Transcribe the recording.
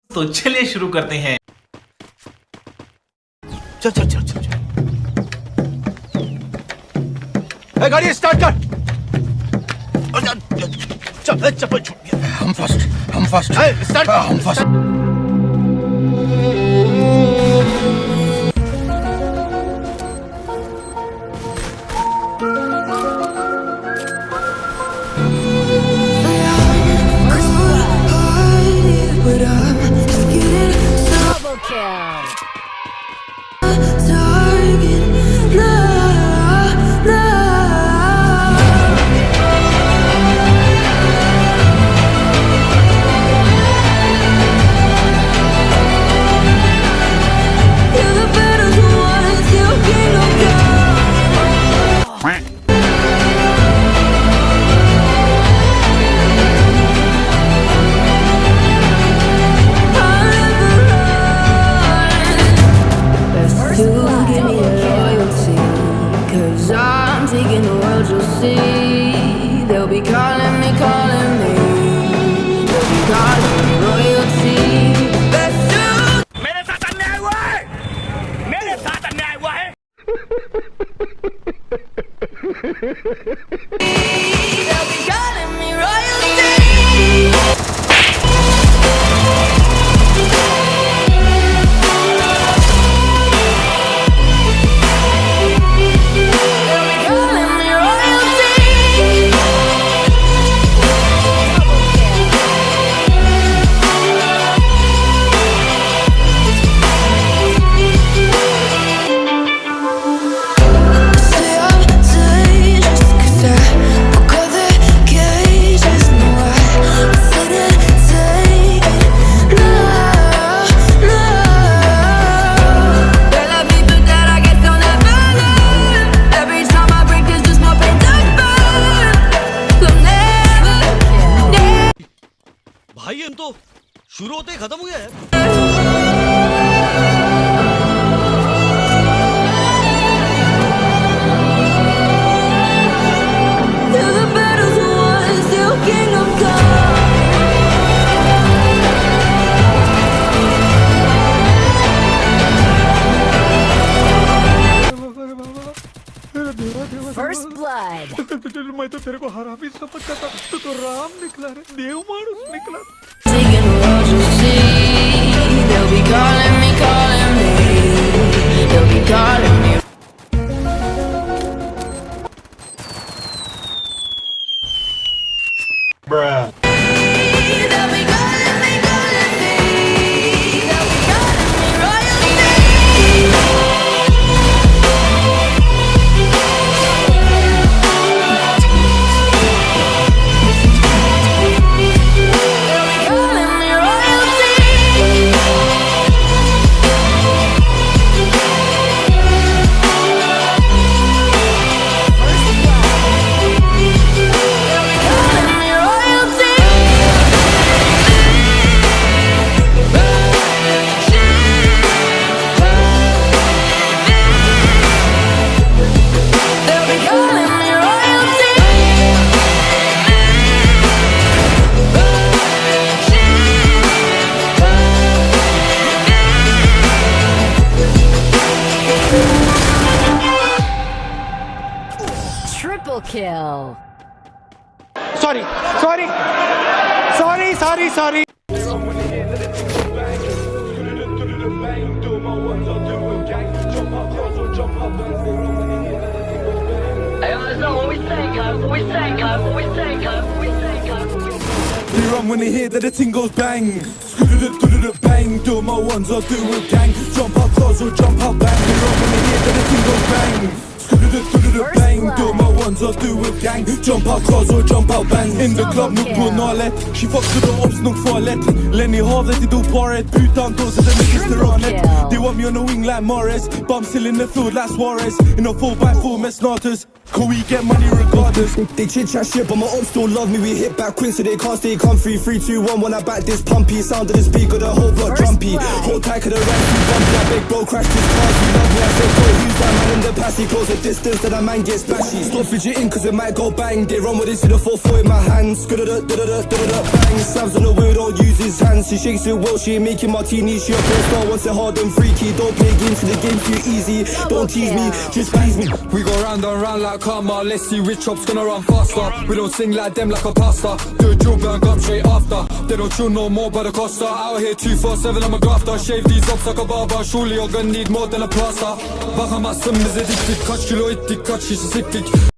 तो चलिए शुरू करते हैं। चल चल चल चल चल गाड़ी स्टार्ट कर। चल चप्पल छूट गया। हम फर्स्ट स्टार्ट हम फर्स्ट। भाई ये तो शुरू होते ही खत्म हो गया है। First blood. मैं तो तेरे को हरामी समझता था, तो राम निकला रे, देव मानुस निकला। They'll be calling me, they'll be calling me. Bruh. Triple kill. Sorry. You run when they hear that the ting goes bang. Bang, do my ones or do it gang. Jump up close or jump up bang. You run when they hear that the ting goes bang. Bang, do my ones or do it gang. Jump up close or jump up bang. In the club nog på nalet. She fucks to the ops nog farligt. Lenny havet i doparet. Utan då så den är restauranget. They want me on the wing like Morris. Bum still in the field like Suarez. In a 4x4 med snatus. Can we get money regardless? They chit chat shit, but my ops still love me. We hit back quick, so they can't stay comfy. 3, 2, 1, when I back this pumpy. Sound of the speaker, the whole block jumpy. Hold tight, cause the rest too bumpy. That big bro crashed his car, he love me. I said, boy, who's that man in the past? He close the distance, then that man gets splashy. Stop fidgeting. thing, cause it might go bang. They run with it, see the 4-4 in my hands. Bang, slams on the wheel, don't use his hands. She shakes it well, she ain't making martinis. She a pro star, wants it hard and freaky. Don't play games, for the game's too easy. Don't tease me, just please me. We go round and round like karma. Let's see which chop's gonna run faster. We don't sing like them like a pasta. Do a drill burn, come straight after. They don't chill no more by the Costa. Out here 247, I'm a grafter. Shave these ups like a barber. Surely you're gonna need more than a plaster. Bakamazsın bize dik dik. Kaç kilo ittik, kaç kişi siktik.